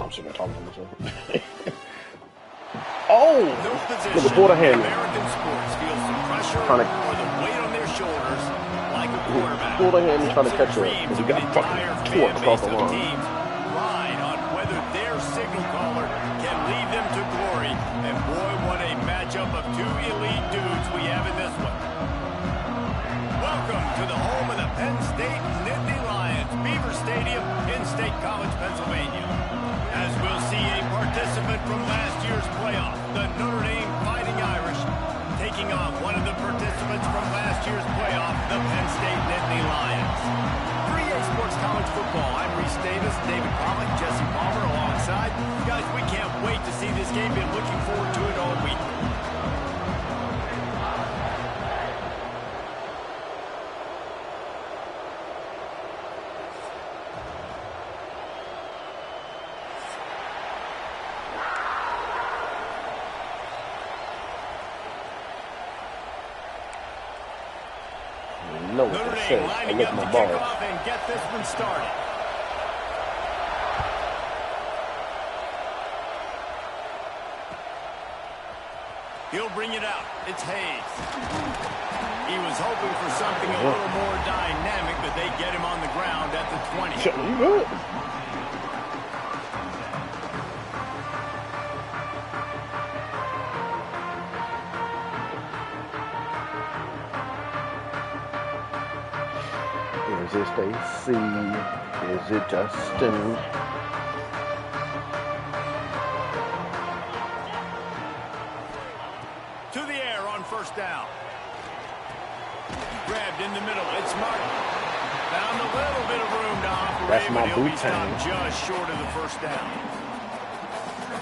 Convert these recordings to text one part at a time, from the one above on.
I'm sitting there talking to myself. Oh! Look, before the hand. American sports feel some pressure or the weight on their shoulders like a quarterback. Before the hand, he's trying to catch her because he got fucking torn across the line. Teams ride on whether their signal caller can lead them to glory. And boy, what a matchup of two elite dudes we have in this one. Welcome to the home of the Penn State Nittany Lions, Beaver Stadium in State College, Pennsylvania. As we'll see a participant from last year's playoff, the Notre Dame Fighting Irish, taking on one of the participants from last year's playoff, the Penn State Nittany Lions. For EA Sports College Football, I'm Reese Davis, David Pollock, Jesse Palmer alongside. Guys, we can't wait to see this game. Been looking forward to it all week. No, Notre Dame lining up to kick off and get this one started. He'll bring it out. It's Hayes. He was hoping for something a little more dynamic, but they get him on the ground at the 20. You good? Is it Stacy? Is it Justin? To the air on first down. Grabbed in the middle. It's Martin. Found a little bit of room to operate. That's my but he'll be boot stopped just short of the first down.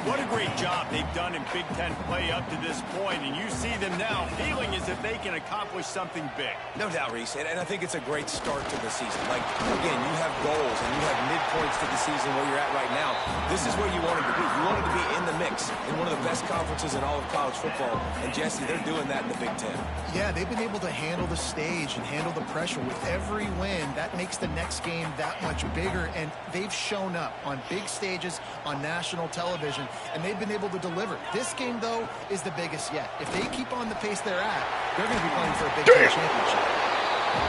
What a great job they've done in Big Ten play up to this point, and you see them now feeling as if they can accomplish something big. No doubt, Reese, and I think it's a great start to the season. Like, again, you have goals and you have midpoints to the season where you're at right now. This is where you wanted to be. You wanted to be in the mix in one of the best conferences in all of college football, and Jesse, they're doing that in the Big Ten. Yeah, they've been able to handle the stage and handle the pressure with every win. That makes the next game that much bigger, and they've shown up on big stages on national television, and they've been able to deliver. This game, though, is the biggest yet. If they keep on the pace they're at, they're going to be playing for a Big Ten championship.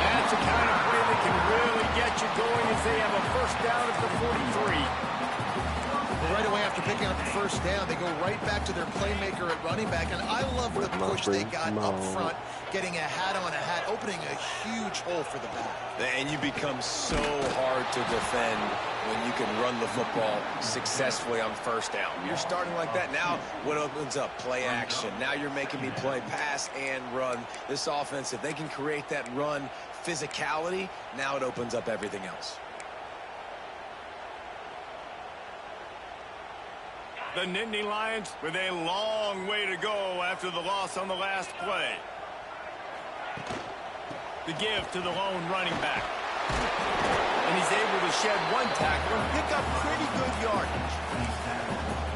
That's the kind of play that can really get you going as they have a first down at the 43. Well, right away after picking up the first down, they go right back to their playmaker at running back, and I love the push they got up front, getting a hat on a hat, opening a huge hole for the back. And you become so hard to defend when you can run the football successfully on first down. You're starting like that. Now what opens up? Play action. Now you're making me play pass and run. This offense, if they can create that run physicality, now it opens up everything else. The Nittany Lions with a long way to go after the loss on the last play. The give to the lone running back. And he's able to shed one tackle and pick up pretty good yardage.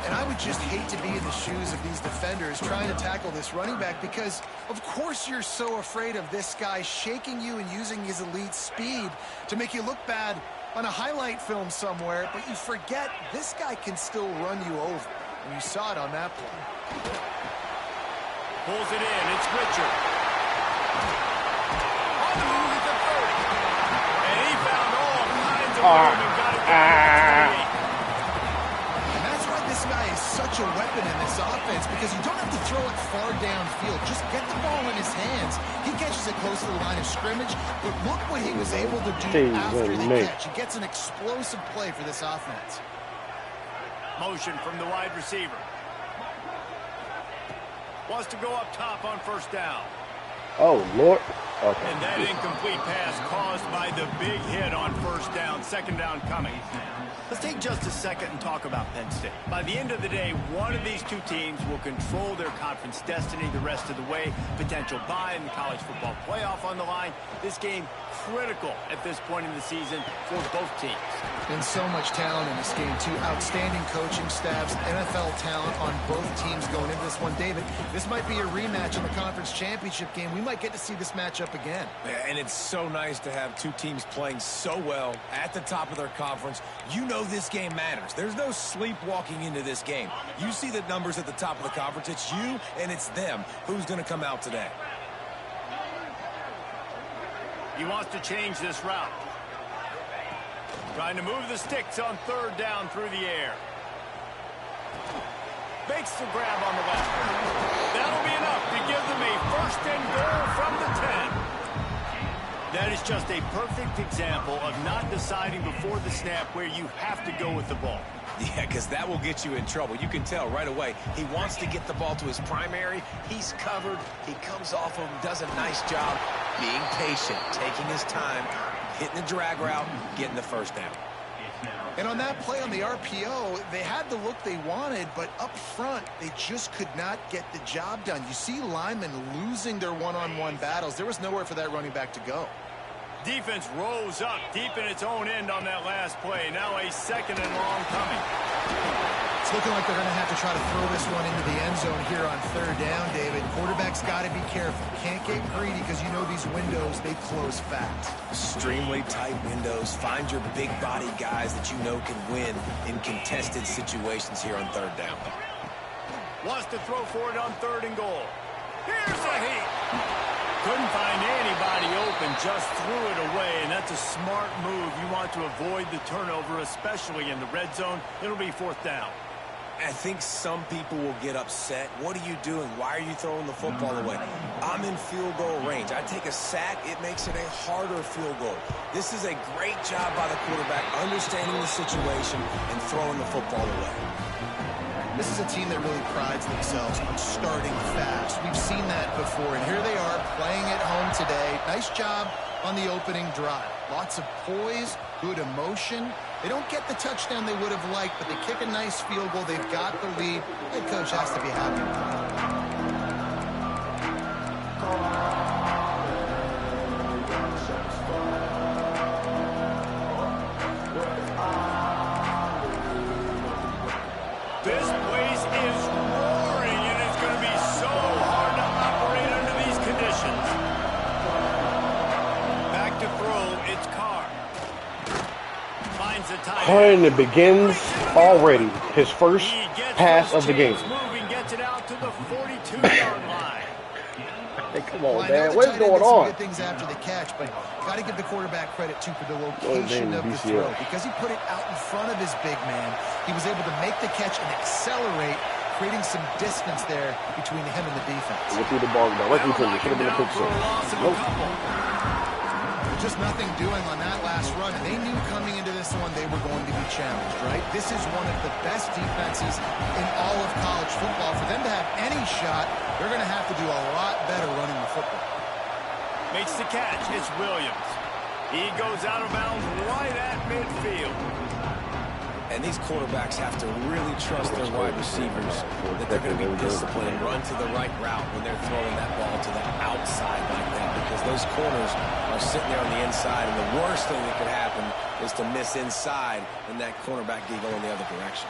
And I would just hate to be in the shoes of these defenders trying to tackle this running back, because of course you're so afraid of this guy shaking you and using his elite speed to make you look bad on a highlight film somewhere, but you forget this guy can still run you over. And you saw it on that play. Pulls it in. It's Richard. On the move at the 30. And he found all kinds of room and got it down to 28. And that's why this guy is such a weapon in this offense, because you don't have to throw it far downfield. Just get the ball in his hands. He catches it close to the line of scrimmage, but look what he was able to do after the catch. He gets an explosive play for this offense. Motion from the wide receiver. Wants to go up top on first down. Oh, Lord. Okay. And that incomplete pass caused by the big hit on first down. Second down coming. Let's take just a second and talk about Penn State. By the end of the day, one of these two teams will control their conference destiny the rest of the way. Potential bye in the college football playoff on the line. This game critical at this point in the season for both teams. And so much talent in this game, too. Outstanding coaching staffs, NFL talent on both teams going into this one. David, this might be a rematch in the conference championship game. We might get to see this matchup matchup again. And it's so nice to have two teams playing so well at the top of their conference. You know this game matters. There's no sleepwalking into this game. You see the numbers at the top of the conference. It's you and it's them. Who's going to come out today? He wants to change this route. Trying to move the sticks on third down through the air. Makes the grab on the left. That'll be enough to give them a first and goal from the 10. That is just a perfect example of not deciding before the snap where you have to go with the ball. Yeah, because that will get you in trouble. You can tell right away. He wants to get the ball to his primary. He's covered. He comes off of him, does a nice job being patient, taking his time, hitting the drag route, getting the first down. And on that play on the RPO, they had the look they wanted, but up front, they just could not get the job done. You see linemen losing their one-on-one battles. There was nowhere for that running back to go. Defense rose up deep in its own end on that last play. Now a second and long coming. It's looking like they're going to have to try to throw this one into the end zone here on third down, David. Quarterback's got to be careful. Can't get greedy because you know these windows, they close fast. Extremely tight windows. Find your big body guys that you know can win in contested situations here on third down. Wants to throw for it on third and goal. Here's a heat. Couldn't find anybody open, just threw it away, and that's a smart move. You want to avoid the turnover, especially in the red zone. It'll be fourth down. I think some people will get upset. What are you doing? Why are you throwing the football away? I'm in field goal range. I take a sack, it makes it a harder field goal. This is a great job by the quarterback, understanding the situation and throwing the football away. This is a team that really prides themselves on starting fast. We've seen that before, and here they are playing at home today. Nice job on the opening drive. Lots of poise, good emotion. They don't get the touchdown they would have liked, but they kick a nice field goal. They've got the lead. Head coach has to be happy with that. This place is roaring, and it's going to be so hard to operate under these conditions. Back to throw, it's Carr. Finds the tight end. And it begins already. His first pass of the game. Moving, gets it out to the 42-yard line. Hey, come on, man. What is going on? Good things after the catch, but got to give the quarterback credit too for the location of the throw because he put it out in front of his big man. He was able to make the catch and accelerate, creating some distance there between him and the defense. Look through the ball directly to me. Should have been a pick six. Nope. Just nothing doing on that last run, and they knew coming into this one they were going to be challenged, right? This is one of the best defenses in all of college football. For them to have any shot, they're going to have to do a lot better running the football. Makes the catch. It's Williams. He goes out of bounds right at midfield. And these quarterbacks have to really trust their wide receivers that they're going to be disciplined and run to the right route when they're throwing that ball to the outside like that, because those corners are sitting there on the inside, and the worst thing that could happen is to miss inside and that cornerback get going the other direction.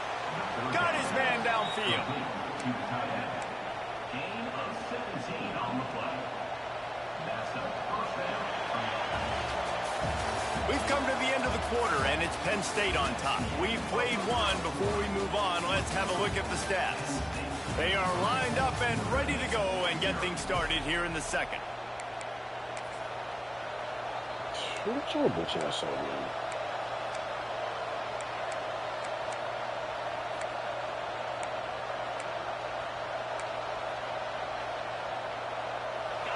Got his man downfield. We've come to the end of the quarter, and it's Penn State on top. We've played one. Before we move on, let's have a look at the stats. They are lined up and ready to go and get things started here in the second. What a terrible chance on him.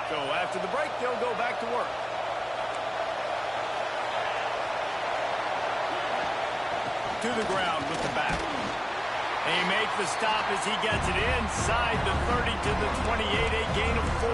So after the break, they'll go back to work. To the ground with the back. And he makes the stop as he gets it inside the 30 to the 28, a gain of 4.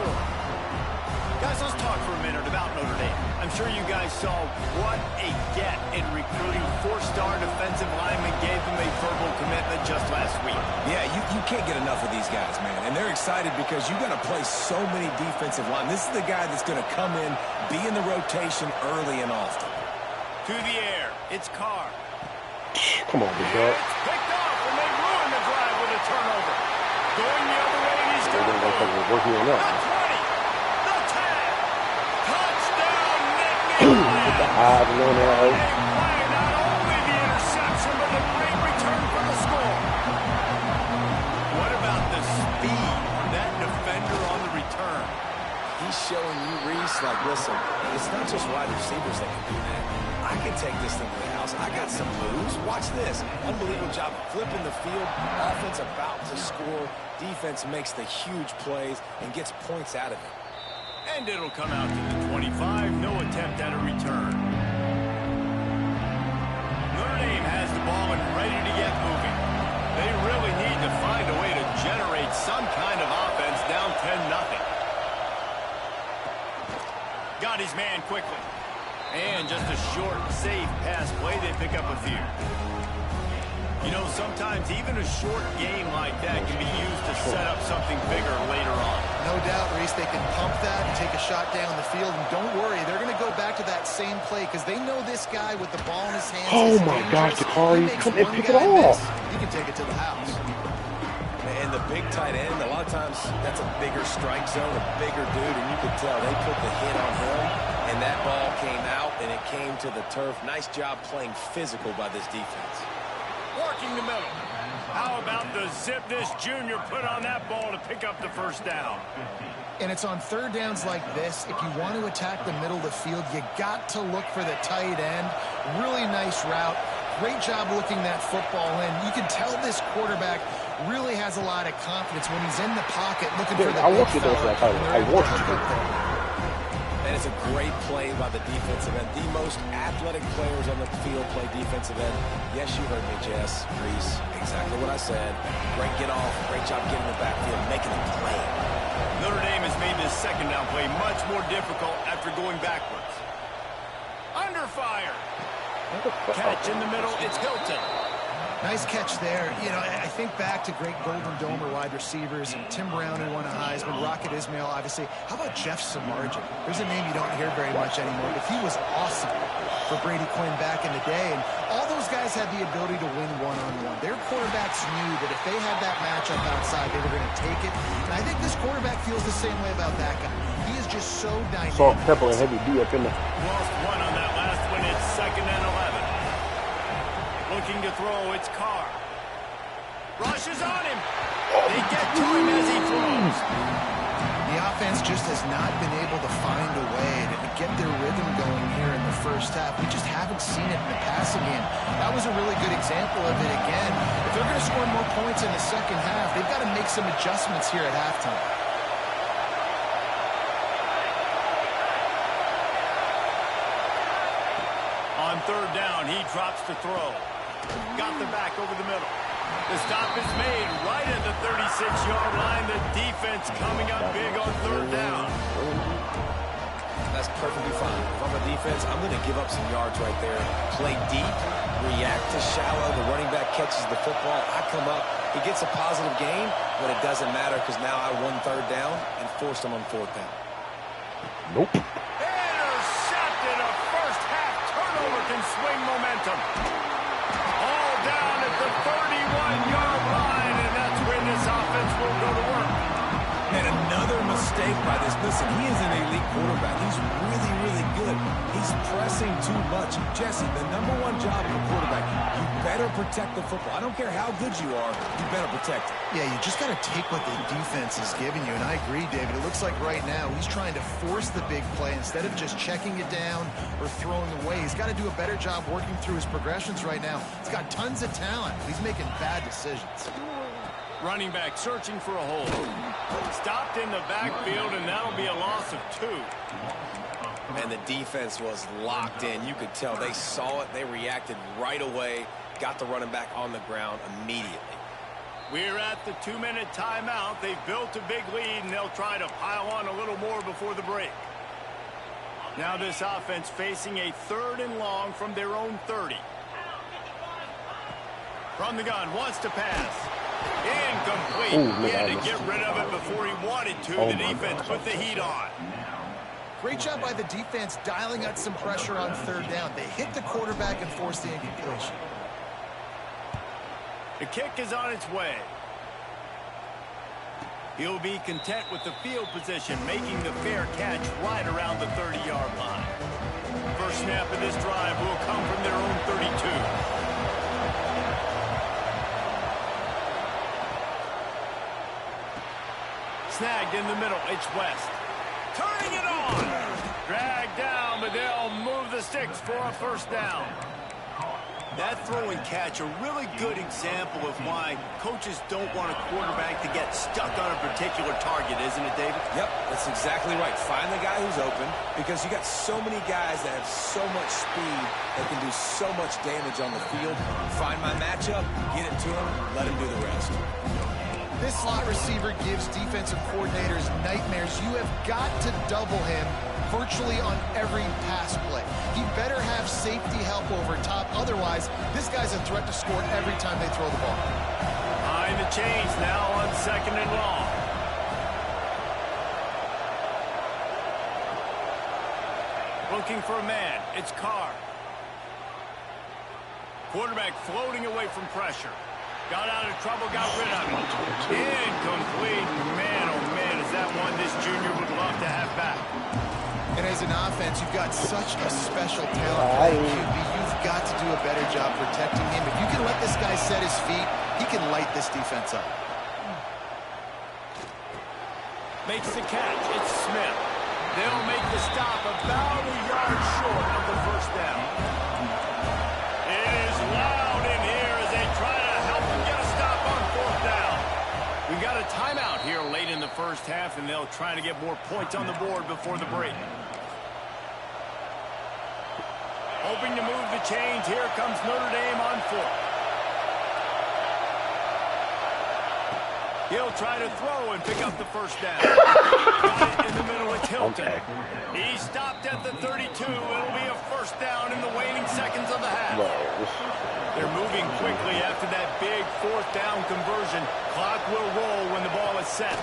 Guys, let's talk for a minute about Notre Dame. I'm sure you guys saw what a get in recruiting. 4-star defensive linemen gave them a verbal commitment just last week. Yeah, you can't get enough of these guys, man. And they're excited because you're going to play so many defensive linemen. This is the guy that's going to come in, be in the rotation early and often. To the air, it's Carr. Come on, big dog. It's picked off, and they ruin the drive with a turnover. Going the other way, and he's going to go. Working on that. The 20, the 10, I've known that. Not only the interception, but a great return for the score. What about the speed on that defender on the return? He's showing you, Reese, like, listen, it's not just wide receivers that can do that. I can take this thing to the house. I got some moves. Watch this. Unbelievable job flipping the field. Offense about to score. Defense makes the huge plays and gets points out of it. And it'll come out to the 25. No attempt at a return. Notre Dame has the ball and ready to get moving. They really need to find a way to generate some kind of offense down 10-0. Got his man quickly. And just a short, safe pass play, they pick up a few. You know, sometimes even a short game like that can be used to set up something bigger later on. No doubt, Reese, they can pump that and take a shot down the field. And don't worry, they're going to go back to that same play because they know this guy with the ball in his hands Oh is my dangerous. gosh, Dakari, come and pick it off. He can take it to the house. And the big tight end, a lot of times that's a bigger strike zone, a bigger dude, and you could tell they put the hit on him, and that ball came out, and it came to the turf. Nice job playing physical by this defense. Working the middle. How about the zip this junior put on that ball to pick up the first down? And it's on third downs like this. If you want to attack the middle of the field, you got to look for the tight end. Really nice route. Great job looking that football in. You can tell this quarterback really has a lot of confidence when he's in the pocket looking for the I want big you to fella. do that. I want you to. And it's a great play by the defensive end. The most athletic players on the field play defensive end. Yes, you heard me, Jess, Reese. Exactly what I said. Great get off. Great job getting the backfield, making a play. Notre Dame has made this second down play much more difficult after going backwards. Under fire. Catch in the middle. It's Hilton. Nice catch there. You know, I think back to great Golden Domer wide receivers and Tim Brown who won a Heisman, Rocket Ismail, obviously. How about Jeff Samardzija? There's a name you don't hear very much anymore, but he was awesome for Brady Quinn back in the day. And all those guys had the ability to win one-on-one. Their quarterbacks knew that if they had that matchup outside, they were going to take it. And I think this quarterback feels the same way about that guy. He is just so dynamic. Salt, pepper, and heavy D up in there. Lost one on that last one. It's 2nd and 11. Looking to throw, it's Carr. Rushes on him. They get to him as he throws. The offense just has not been able to find a way to get their rhythm going here in the first half. We just haven't seen it in the passing game. That was a really good example of it again. If they're going to score more points in the second half, they've got to make some adjustments here at halftime. On third down, he drops to throw. Got the back over the middle. The stop is made right at the 36-yard line. The defense coming up big on third down. That's perfectly fine. If I'm a defense, I'm going to give up some yards right there. Play deep, react to shallow. The running back catches the football. I come up. He gets a positive gain, but it doesn't matter because now I won third down and forced him on fourth down. Nope. Intercepted. A first half turnover can swing momentum. All down at the 31-yard line, and that's when this offense will go to work. And another mistake by this. Listen, he is an elite quarterback. He's really, really good. He's pressing too much. Jesse, the #1 job of a quarterback, you better protect the football. I don't care how good you are, you better protect it. Yeah, you just got to take what the defense is giving you. And I agree, David. It looks like right now he's trying to force the big play instead of just checking it down or throwing away. He's got to do a better job working through his progressions right now. He's got tons of talent. He's making bad decisions. Running back searching for a hole. Stopped in the backfield, and that'll be a loss of 2. And the defense was locked in. You could tell they saw it. They reacted right away. Got the running back on the ground immediately. We're at the 2-minute timeout. They've built a big lead, and they'll try to pile on a little more before the break. Now this offense facing a 3rd and long from their own 30. From the gun, wants to pass. Incomplete. He had to get rid of it before he wanted to. The defense put the heat on. Great job by the defense dialing out some pressure on third down. They hit the quarterback and forced the incompletion. The kick is on its way. He'll be content with the field position, making the fair catch right around the 30-yard line. 1st snap of this drive will come from their own 32. Snagged in the middle. It's West. Turning it on. Dragged down, but they'll move the sticks for a first down. That throw and catch, a really good example of why coaches don't want a quarterback to get stuck on a particular target, isn't it, David? Yep, that's exactly right. Find the guy who's open, because you got so many guys that have so much speed that can do so much damage on the field. Find my matchup, get it to him, let him do the rest. This slot receiver gives defensive coordinators nightmares. You have got to double him virtually on every pass play. He better have safety help over top. Otherwise, this guy's a threat to score every time they throw the ball. Behind the chains now on 2nd and long. Looking for a man. It's Carr. Quarterback floating away from pressure. Got out of trouble, got rid of it. Incomplete. Man, oh man, is that one this junior would love to have back. And as an offense, you've got such a special talent. You've got to do a better job protecting him. If you can let this guy set his feet, he can light this defense up. Makes the catch. It's Smith. They'll make the stop about a yard short of the first down. It is loud in here as they try to help him get a stop on 4th down. We've got a timeout here late in the first half, and they'll try to get more points on the board before the break. Hoping to move the chains. Here comes Notre Dame on 4th. He'll try to throw and pick up the first down. Got it in the middle of Hilton. He stopped at the 32. It'll be a first down in the waning seconds of the half. They're moving quickly after that big 4th down conversion. Clock will roll when the ball is set.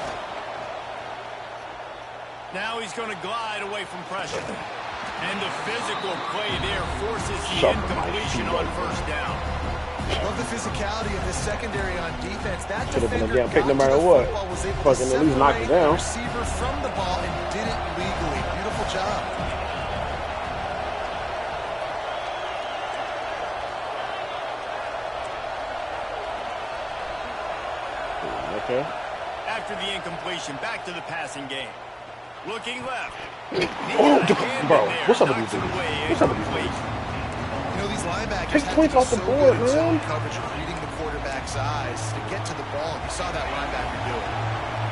Now he's going to glide away from pressure. And the physical play there forces the incompletion on first down. Love the physicality of this secondary on defense. That Should have been a defender damn pick no got to matter the what. football, was able to Fucking at least knock it separate the down. receiver from the ball and did it legally. Beautiful job. Okay. After the incompletion, back to the passing game. Looking left. Oh, bro, what's up with these dudes? What's up with these dudes? You know, these linebackers Take have points to be off the so board, good at zone man. coverage, reading the quarterback's eyes to get to the ball. You saw that linebacker do it.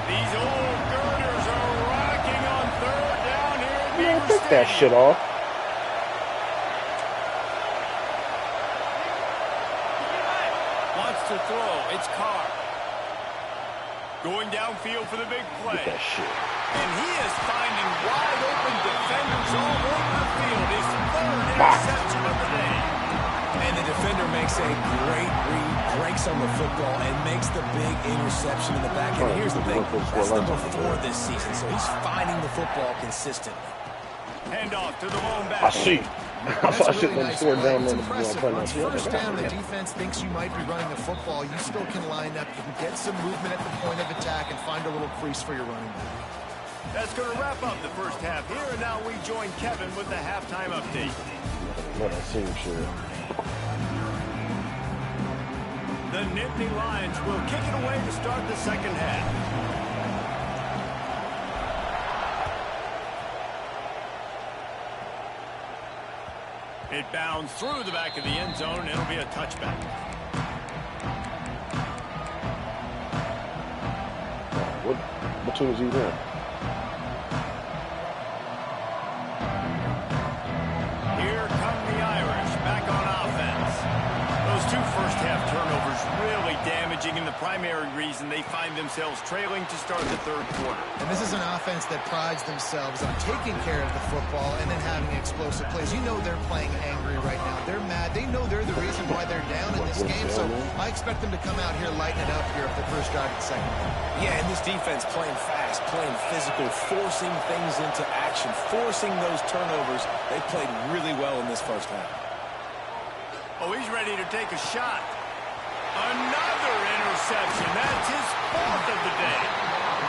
These old girders are rocking on 3rd down here at Man, Beaver take that Stadium. shit off. Wants to throw. It's Carr. Going downfield for the big play. Get that shit. And he is finding wide open defenders all over the field. His 3rd interception of the day. And the defender makes a great read, breaks on the football, and makes the big interception in the back end. Here's the thing, that's number 4 this season, so he's finding the football consistently. Handoff to the lone back. I see. I saw shit really on the nice score play. down It's on the impressive. front. Once first down, the defense thinks you might be running the football. You still can line up. You can get some movement at the point of attack and find a little crease for your running back. That's going to wrap up the first half here, and now we join Kevin with the halftime update. What I seen shit. The Nittany Lions will kick it away to start the second half. It bounds through the back of the end zone. It'll be a touchback. What team is he in? Here come the Irish back on offense. Those 2 first-half turnovers really damaging, and the primary reason they find themselves trailing to start the 3rd quarter. And this is an offense that prides themselves on taking care of the football and then having explosive plays. You know they're playing angry right now. They're mad. They know they're the reason why they're down in this game. So I expect them to come out here, lighten it up here for the first drive of the second half. Yeah, and this defense playing fast, playing physical, forcing things into action, forcing those turnovers. They played really well in this first half. Oh, he's ready to take a shot. Another interception. That's his 4th of the day.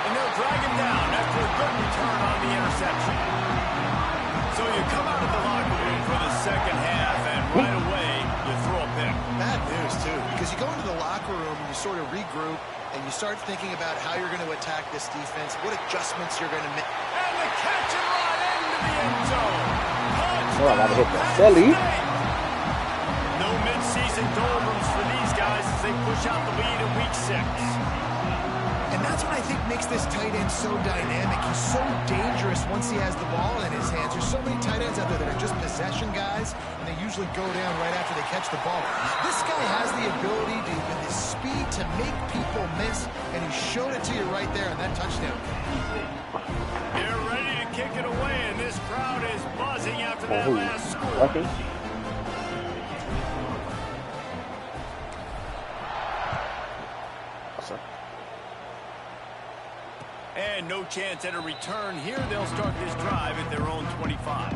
And they'll drag him down after a good return on the interception. So you come out of the locker room for the right away, you throw a pick. Bad news, too, because you go into the locker room and you sort of regroup and you start thinking about how you're going to attack this defense, what adjustments you're going to make. And the catch and run into the end zone. Oh, I gotta hit that Selly. No mid-season doldrums for these guys as they push out the lead in week 6. And that's what I think makes this tight end so dynamic. He's so dangerous once he has the ball in his hands. There's so many tight ends out there that are just possession guys, and they usually go down right after they catch the ball. This guy has the ability to, with his speed, to make people miss, and he showed it to you right there on that touchdown. They're ready to kick it away, and this crowd is buzzing after that last score. Okay. And no chance at a return here. They'll start this drive at their own 25.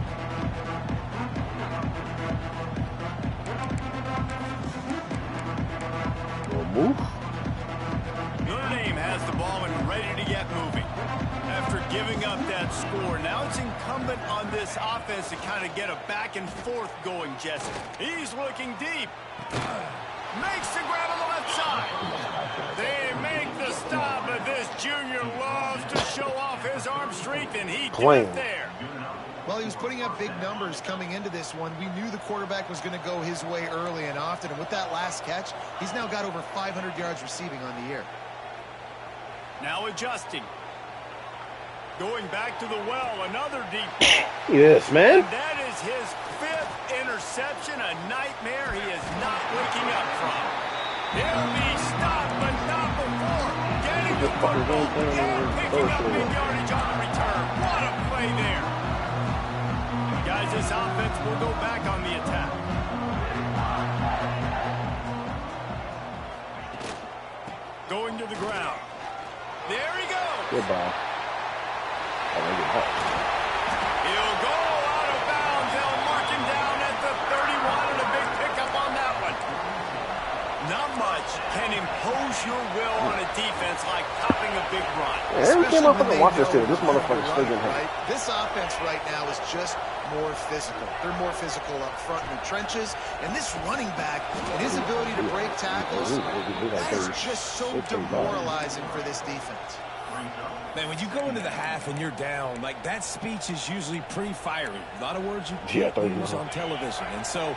Move. Notre Dame has the ball and ready to get moving. After giving up that score, now it's incumbent on this offense to kind of get a back and forth going, Jesse. He's looking deep. Makes the grab on the left side. They make the stop, but this junior loves to show off his arm strength, and he did it there. Well, he was putting up big numbers coming into this one. We knew the quarterback was going to go his way early and often, and with that last catch, he's now got over 500 yards receiving on the year. Now adjusting. Going back to the well, another deep ball. Yes, man. And that is his 5th interception, a nightmare he is not waking up from. He'll be stopped, but not before. Getting the football and picking up big yardage on the return. What a play there. Guys, this offense will go back on the attack. Going to the ground. There he goes. Goodbye. He'll go out of bounds. They'll mark him down at the 31, and a big pickup on that one. Not much can impose your will on a defense like popping a big run. Every time I fucking watch this dude, this motherfucker's still getting hit. Right? This offense right now is just more physical. They're more physical up front in the trenches, and this running back and his ability to break tackles, that is just so demoralizing for this defense. Man, when you go into the half and you're down, like, that speech is usually pretty fiery. A lot of words you can't use on television. And so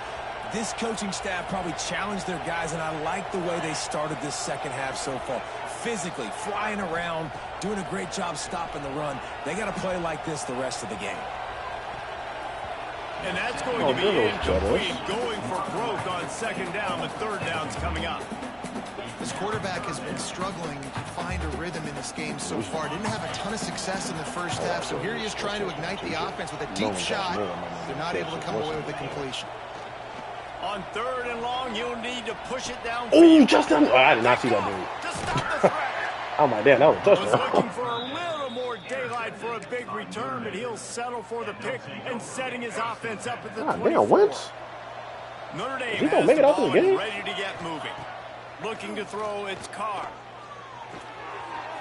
this coaching staff probably challenged their guys, and I like the way they started this second half so far. Physically, flying around, doing a great job stopping the run. They got to play like this the rest of the game. And that's going to be incomplete, going for growth on second down. The third down's coming up. This quarterback has been struggling to find a rhythm in this game so far. Didn't have a ton of success in the first half, so here he is trying to ignite the offense with a deep shot. They're not able to come away with the completion. On 3rd and long, you'll need to push it down. Oh, touchdown! Oh, I did not see that dude. To stop the threat. Oh my damn, that was a Was touchdown. looking for a little more daylight for a big return, but he'll settle for the pick and setting his offense up at the 24. Damn, Wentz. Notre Dame Is he gonna has make the it out to ball the game? and ready to get moving. Looking to throw, it's Carr.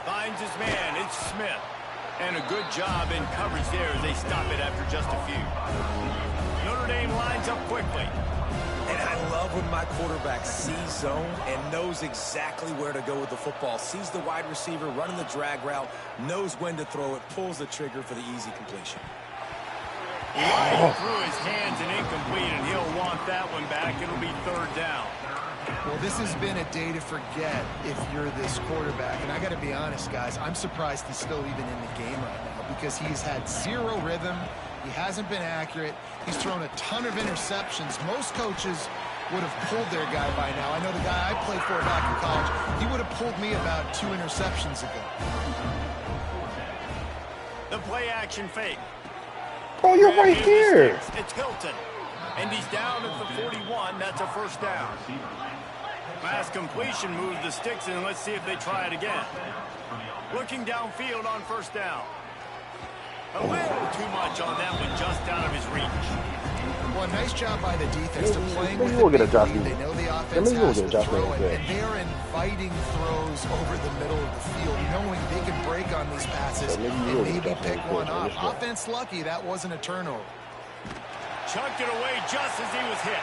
Finds his man, it's Smith. And a good job in coverage there as they stop it after just a few. Notre Dame lines up quickly. And I love when my quarterback sees zone and knows exactly where to go with the football. Sees the wide receiver running the drag route, knows when to throw it, pulls the trigger for the easy completion. Right through his hands and incomplete, and he'll want that one back. It'll be 3rd down. Well, this has been a day to forget if you're this quarterback. And I got to be honest, guys, I'm surprised he's still even in the game right now because he's had zero rhythm. He hasn't been accurate. He's thrown a ton of interceptions. Most coaches would have pulled their guy by now. I know the guy I played for back in college, he would have pulled me about 2 interceptions ago. The play action fake. Oh, you're right here. It's Hilton. And he's down at the 41. That's a 1st down. Fast completion moves the sticks, and let's see if they try it again. Looking downfield on 1st down. A little too much on that one, just out of his reach. Well, nice job by the defense to playing with will get a the drop. lead. They know the offense Will has get a to drop throw it, good. and they are inviting throws over the middle of the field, knowing they can break on these passes and maybe pick one off. Offense lucky that wasn't a turnover. chucked it away just as he was hit.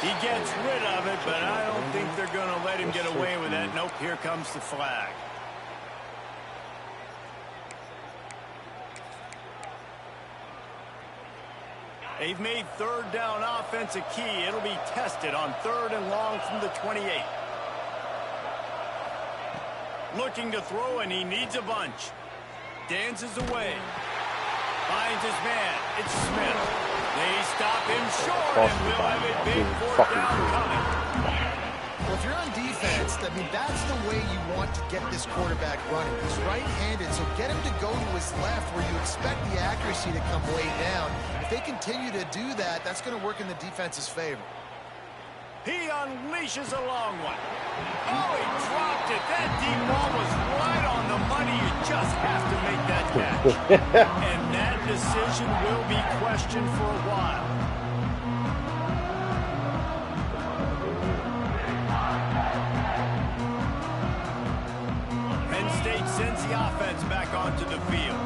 He gets rid of it, but I don't think they're going to let him get away with that. Nope, here comes the flag. They've made third down offense a key. It'll be tested on 3rd and long from the 28. Looking to throw, and he needs a bunch. Dances away. Finds his man. It's Smith. They stop him short, and we'll have a big 4th down coming. Well, if you're on defense, I mean, that's the way you want to get this quarterback running. He's right-handed, so get him to go to his left where you expect the accuracy to come way down. If they continue to do that, that's going to work in the defense's favor. He unleashes a long one. Oh, he dropped it. That deep ball was right on the money. You just have to make that catch. And that decision will be questioned for a while. Penn State sends the offense back onto the field.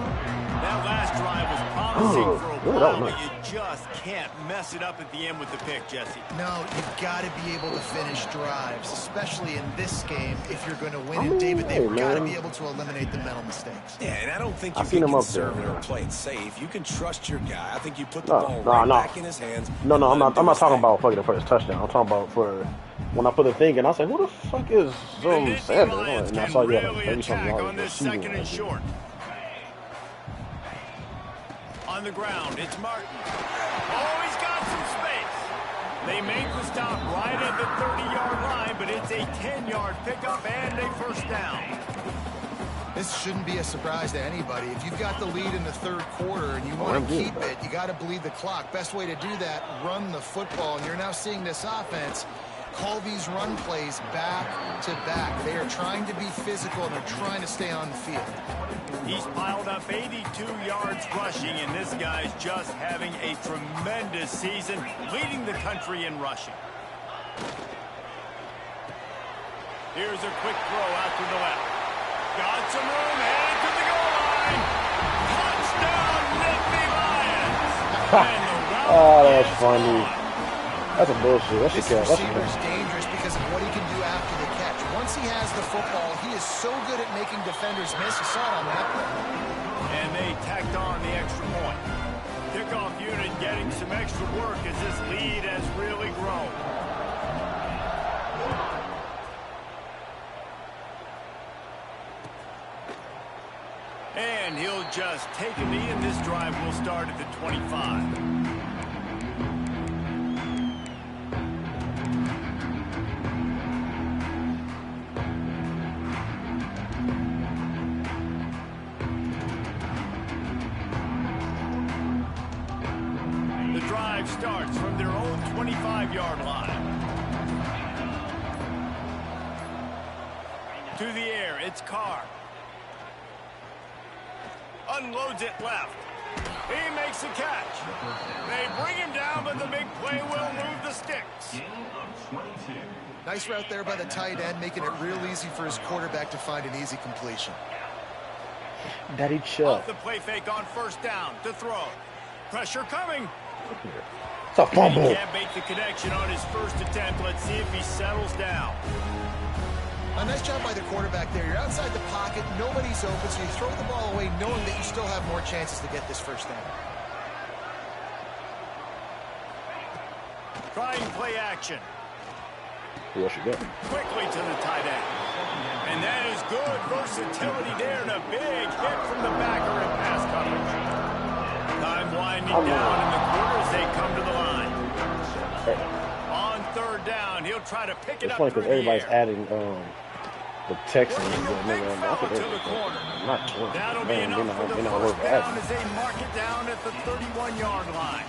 That last drive was promising for a while, but you just can't mess it up at the end with the pick, Jesse. No, you've got to be able to finish drives, especially in this game if you're going to win. And David, they've got to be able to eliminate the mental mistakes. Yeah, and I don't think you can conservative or play it safe. You can trust your guy. I think you put the ball back in his hands. No, I'm not talking about fucking the first touchdown. I'm talking about for when I put the thing in, I was like, who the fuck is Sanders? And I saw you had like 30-something yards on this second and short. On the ground, it's Martin. Oh, he's got some space. They make the stop right at the 30-yard line, but it's a 10-yard pickup and a 1st down. This shouldn't be a surprise to anybody. If you've got the lead in the 3rd quarter and you want to keep it, you got to bleed the clock. Best way to do that, run the football. And you're now seeing this offense call these run plays back to back. They are trying to be physical, and they're trying to stay on the field. He's piled up 82 yards rushing, and this guy's just having a tremendous season, leading the country in rushing. Here's a quick throw out to the left. Got some room, headed to the goal line. Touchdown, Nittany Lions! Oh, that's funny. That's a bullshit. That's this receiver is dangerous because of what he can do after the catch. Once he has the football, he is so good at making defenders miss. You saw it on that play. And they tacked on the extra point. Kickoff unit getting some extra work as this lead has really grown. And he'll just take a knee, and this drive will start at the 25. Starts from their own 25-yard line. To the air, it's Carr. Unloads it left. He makes a catch. They bring him down, but the big play will move the sticks. Nice route there by the tight end, making it real easy for his quarterback to find an easy completion. Daddy chill. Off the play fake on 1st down to throw. Pressure coming. It's a fumble. He can't make the connection on his 1st attempt. Let's see if he settles down. A nice job by the quarterback there. You're outside the pocket, nobody's open, so you throw the ball away knowing that you still have more chances to get this 1st down. Trying play action. Yes, you got. Quickly to the tight end. And that is good versatility there, and a big hit from the backer in pass coverage. Time winding down in the quarter as they come to the line. On 3rd down, he'll try to pick it up through the air. Everybody's adding the Texans. Not 20. That'll be enough for the 1st down as they mark it down at the 31-yard line.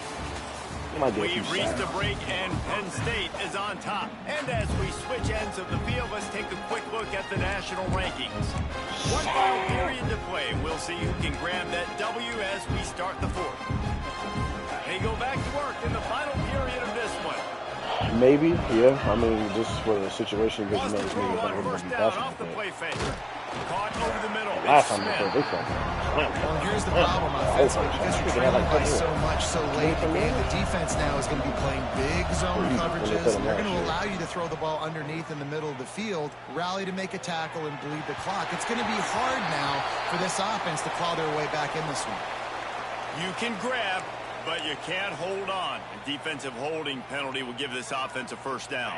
We've reached a break, and Penn State is on top. And as we switch ends of the field, let's take a quick look at the national rankings. One final period to play. We'll see who can grab that W as we start the 4th. They go back to work in the final period of this one. Maybe, yeah. I mean, just for the situation, because you know, it's maybe on 1st down off the play fake. Caught over the middle. Last time they played, they fucking Well, here's the problem offensively, because you're trailing by so much so late in the game. The defense now is going to be playing big zone coverages, and they're going to allow you to throw the ball underneath in the middle of the field, rally to make a tackle, and bleed the clock. It's going to be hard now for this offense to claw their way back in this one. You can grab, but you can't hold on. A defensive holding penalty will give this offense a first down.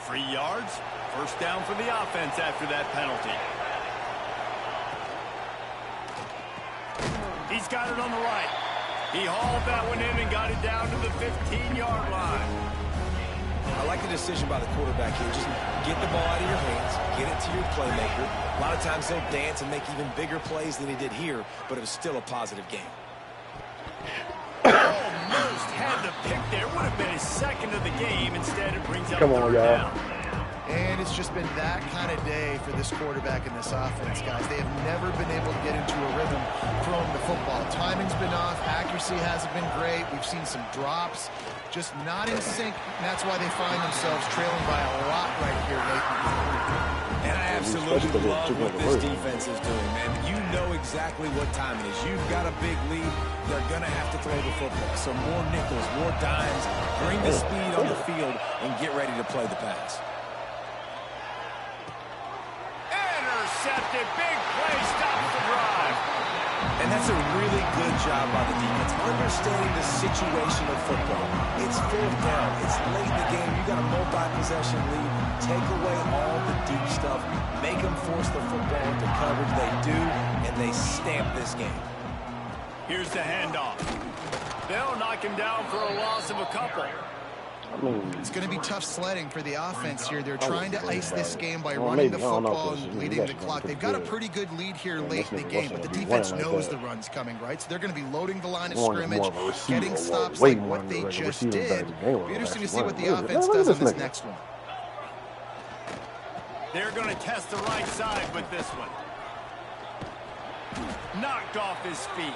3 yards, first down for the offense after that penalty. He's got it on the right. He hauled that one in and got it down to the 15-yard line. I like the decision by the quarterback here. Just get the ball out of your hands, get it to your playmaker. A lot of times he'll dance and make even bigger plays than he did here, but it was still a positive game. Almost had the pick there. Would have been his second of the game. Instead, it brings up third down. And it's just been that kind of day for this quarterback and this offense, guys. They have never been able to get into a rhythm throwing the football. Timing's been off. Accuracy hasn't been great. We've seen some drops. Just not in sync. And that's why they find themselves trailing by a lot right here late in the game. And I absolutely love what this defense is doing, man. You know exactly what time it is. You've got a big lead. They're going to have to throw the football. So more nickels, more dimes. Bring the speed on the field and get ready to play the pass. Intercepted. Big play. Stops the drive. And that's a really good job by the defense, understanding the situation of football. It's fourth down. It's late in the game. You got a multi-possession lead. Take away all the deep stuff. Make them force the football into coverage. They do, and they stamp this game. Here's the handoff. They'll knock him down for a loss of a couple. It's going to be tough sledding for the offense here. They're trying to ice this game by running the football and bleeding the clock. They've got a pretty good lead here late in the game, but the defense knows the run's coming, right? So they're going to be loading the line of scrimmage, getting stops like what they just did. It'll be interesting to see what the offense does on this next one. They're going to test the right side with this one. Knocked off his feet.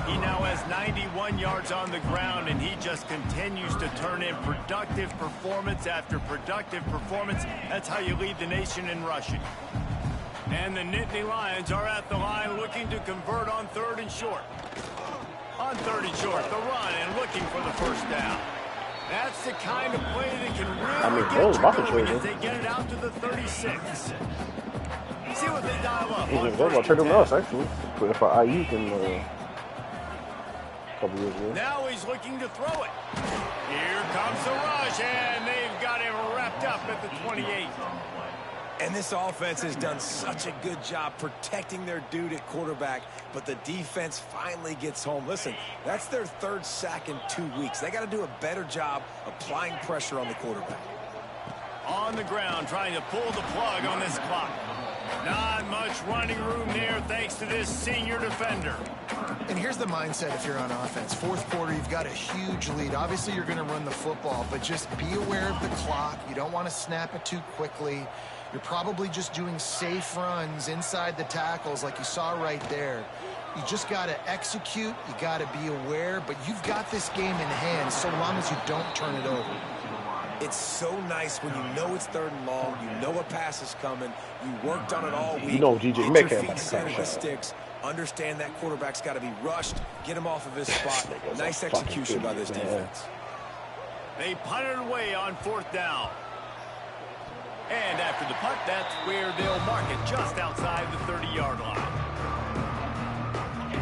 He now has 91 yards on the ground, and he just continues to turn in productive performance after productive performance. That's how you lead the nation in rushing. And the Nittany Lions are at the line looking to convert on 3rd and short. On 3rd and short, the run and looking for the first down. That's the kind of play that can really get you going as they get it out to the 36. See what they dial up. They're going to turn them else, actually. Put it for Ayuk in a couple years ago. Now he's looking to throw it. Here comes the rush, and they've got him wrapped up at the 28. And this offense has done such a good job protecting their dude at quarterback, but the defense finally gets home. Listen, that's their 3rd sack in 2 weeks. They got to do a better job applying pressure on the quarterback. On the ground, trying to pull the plug on this clock. Not much running room there thanks to this senior defender. And here's the mindset if you're on offense. 4th quarter, you've got a huge lead. Obviously, you're going to run the football, but just be aware of the clock. You don't want to snap it too quickly. You're probably just doing safe runs inside the tackles like you saw right there. You just got to execute. You got to be aware, but you've got this game in hand so long as you don't turn it over. It's so nice when you know it's 3rd and long, you know a pass is coming, you worked on it all week. You know G.J. Get your Metcalf feet set at the sticks, understand that quarterback's got to be rushed, get him off of his spot. Nice execution by this defense. They punted away on 4th down. And after the punt, that's where they'll mark it just outside the 30-yard line.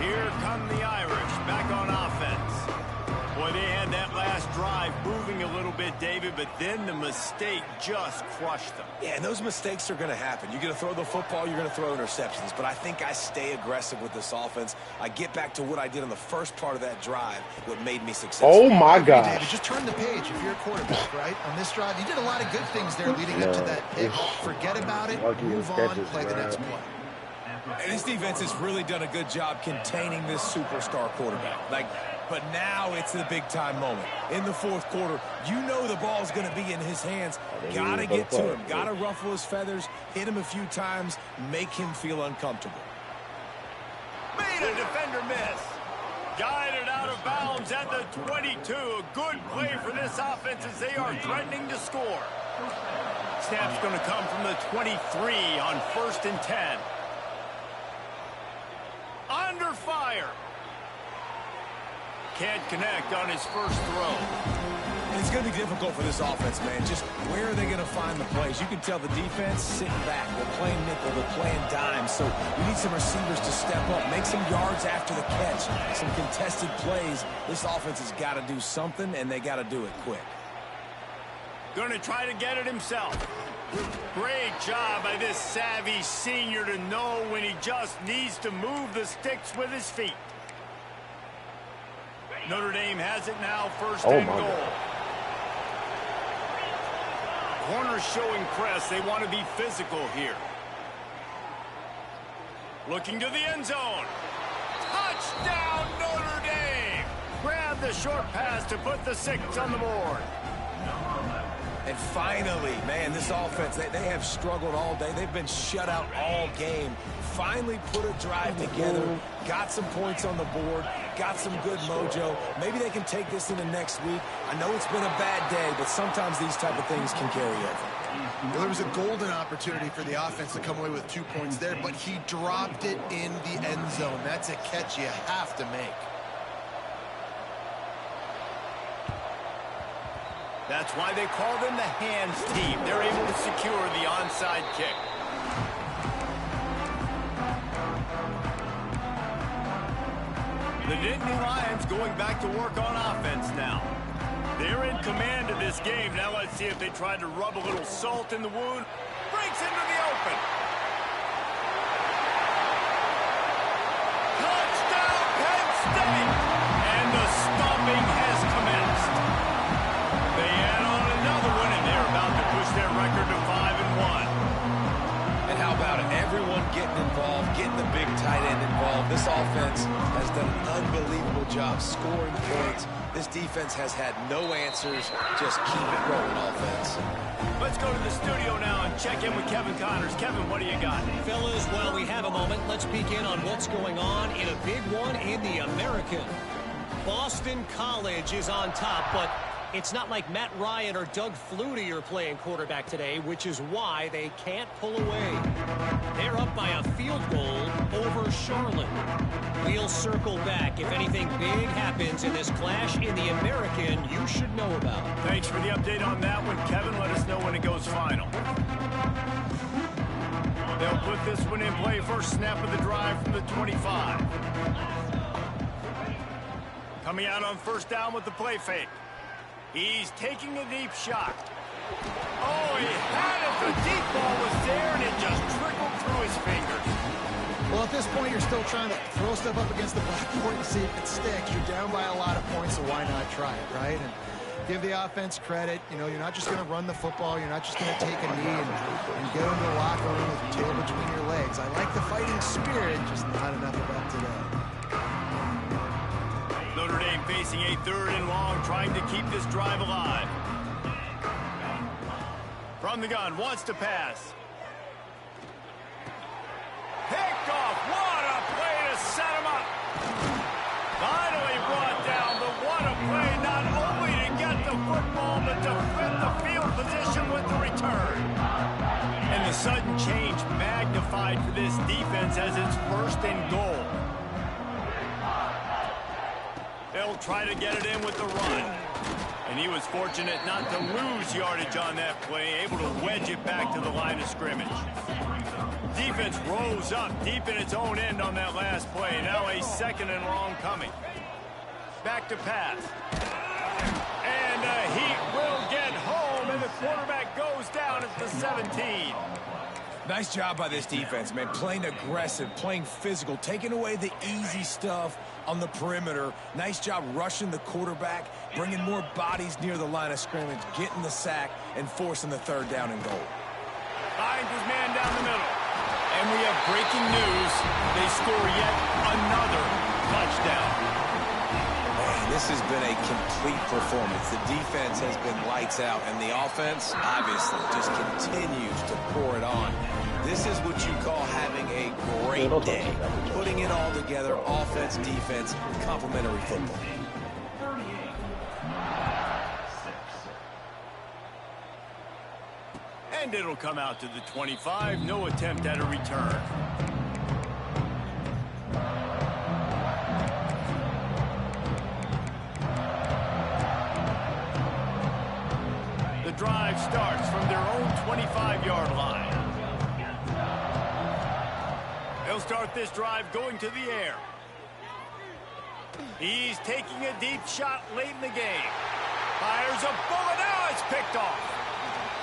Here come the Irish back on offense. Boy, they had that last drive moving a little bit, David, but then the mistake just crushed them. Yeah, and those mistakes are going to happen. You're going to throw the football, you're going to throw interceptions, but I think I stay aggressive with this offense. I get back to what I did on the first part of that drive, what made me successful. Oh, my God. David, just turn the page if you're a quarterback, right? On this drive, you did a lot of good things there leading up to that pick. Forget about it, move on, play the next play. And this defense has really done a good job containing this superstar quarterback. But now it's the big-time moment. In the 4th quarter, you know the ball's going to be in his hands. Got to get to him. Got to ruffle his feathers, hit him a few times, make him feel uncomfortable. Made a defender miss. Guided out of bounds at the 22. A good play for this offense as they are threatening to score. Snap's going to come from the 23 on 1st and 10. can't connect on his first throw. It's going to be difficult for this offense, man. Just where are they going to find the plays? You can tell the defense sitting back. They're playing nickel. They're playing dime. So we need some receivers to step up, make some yards after the catch, some contested plays. This offense has got to do something, and they got to do it quick. Going to try to get it himself. Great job by this savvy senior to know when he just needs to move the sticks with his feet. Notre Dame has it now, first and goal. Corner showing press. They want to be physical here. Looking to the end zone. Touchdown, Notre Dame! Grab the short pass to put the 6 on the board. And finally, man, this offense, they have struggled all day. They've been shut out all game. Finally put a drive together, got some points on the board, got some good mojo. Maybe they can take this into next week. I know it's been a bad day, but sometimes these type of things can carry over. Well, there was a golden opportunity for the offense to come away with 2 points there, but he dropped it in the end zone. That's a catch you have to make. That's why they call them the hands team. They're able to secure the onside kick. The Nittany Lions going back to work on offense now. They're in command of this game. Now let's see if they try to rub a little salt in the wound. Breaks into the open. Touchdown, Penn State! And the stomping has commenced. They add on another one, and they're about to push their record to 5-1. And how about it? Everyone getting involved, getting the big tight end involved. This offense has done an unbelievable job scoring points. This defense has had no answers. Just keep it rolling, offense. Let's go to the studio now and check in with Kevin Connors. Kevin, what do you got? Fellas, while we have a moment, let's peek in on what's going on in a big one in the American. Boston College is on top, but it's not like Matt Ryan or Doug Flutie are playing quarterback today, which is why they can't pull away. They're up by a field goal over Charlotte. We'll circle back if anything big happens in this clash in the American you should know about. Thanks for the update on that one, Kevin. Let us know when it goes final. They'll put this one in play. First snap of the drive from the 25. Coming out on first down with the play fake. He's taking a deep shot. Oh, he had it. The deep ball was there, and it just trickled through his fingers. Well, at this point, you're still trying to throw stuff up against the blackboard and see if it sticks. You're down by a lot of points, so why not try it, right? And give the offense credit. You know, you're not just going to run the football. You're not just going to take a knee and go into the locker room with your tail between your legs. I like the fighting spirit, just not enough of that today. Notre Dame facing a 3rd and long, trying to keep this drive alive. From the gun, wants to pass. Picked off. What a play to set him up. Finally brought down, but what a play, not only to get the football, but to fit the field position with the return. And the sudden change magnified for this defense as it's 1st and goal. They'll try to get it in with the run. And he was fortunate not to lose yardage on that play, able to wedge it back to the line of scrimmage. Defense rose up deep in its own end on that last play. Now a 2nd and long coming. Back to pass. And he will get home, and the quarterback goes down at the 17. Nice job by this defense, man. Playing aggressive, playing physical, taking away the easy stuff on the perimeter. Nice job rushing the quarterback, bringing more bodies near the line of scrimmage, getting the sack, and forcing the 3rd down and goal. Finds his man down the middle. And we have breaking news. They score yet another touchdown. Man, this has been a complete performance. The defense has been lights out, and the offense, obviously, just continues to pour it on. This is what you call having a great day. Putting it all together, offense, defense, complementary football. And it'll come out to the 25. No attempt at a return. drive starts from their own 25-yard line. They'll start this drive going to the air. He's taking a deep shot late in the game. Fires a bullet. Now it's picked off.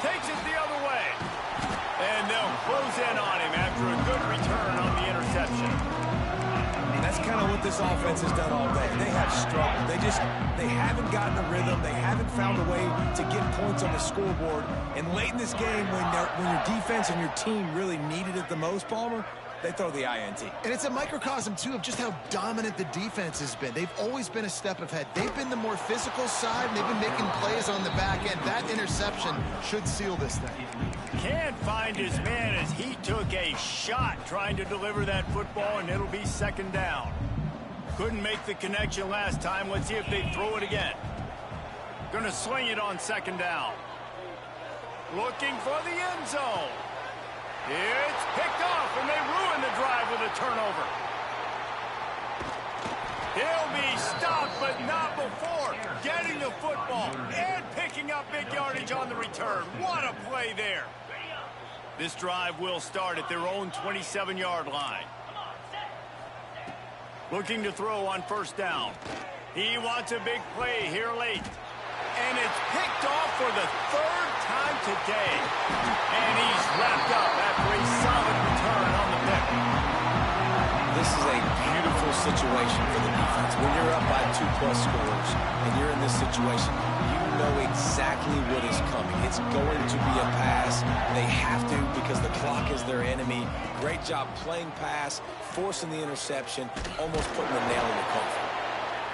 Takes it the other way. And they'll close in on him after a good return on the interception. That's kind of what this offense has done all day. They have struggled. They haven't gotten a rhythm. They haven't found a way to get points on the scoreboard. And late in this game, when your defense and your team really needed it the most, Palmer, they throw the INT. And it's a microcosm, too, of just how dominant the defense has been. They've always been a step ahead. They've been the more physical side, and they've been making plays on the back end. That interception should seal this thing. Can't find his man as he took a shot trying to deliver that football, and it'll be second down. Couldn't make the connection last time. Let's see if they throw it again. Gonna swing it on second down. Looking for the end zone. It's picked off, and they ruin the drive with a turnover. He'll be stopped, but not before getting the football and picking up big yardage on the return. What a play there. This drive will start at their own 27-yard line. Looking to throw on first down. He wants a big play here late. And it's picked off for the third time today. And he's wrapped up after a solid return on the pick. This is a beautiful situation for the defense. When you're up by 2+ scores and you're in this situation, you know exactly what is coming. It's going to be a pass. They have to because the clock is their enemy. Great job playing pass, forcing the interception, almost putting the nail in the coffin.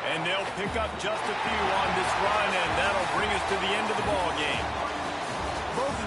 And they'll pick up just a few on this run, and that'll bring us to the end of the ball game. Both of the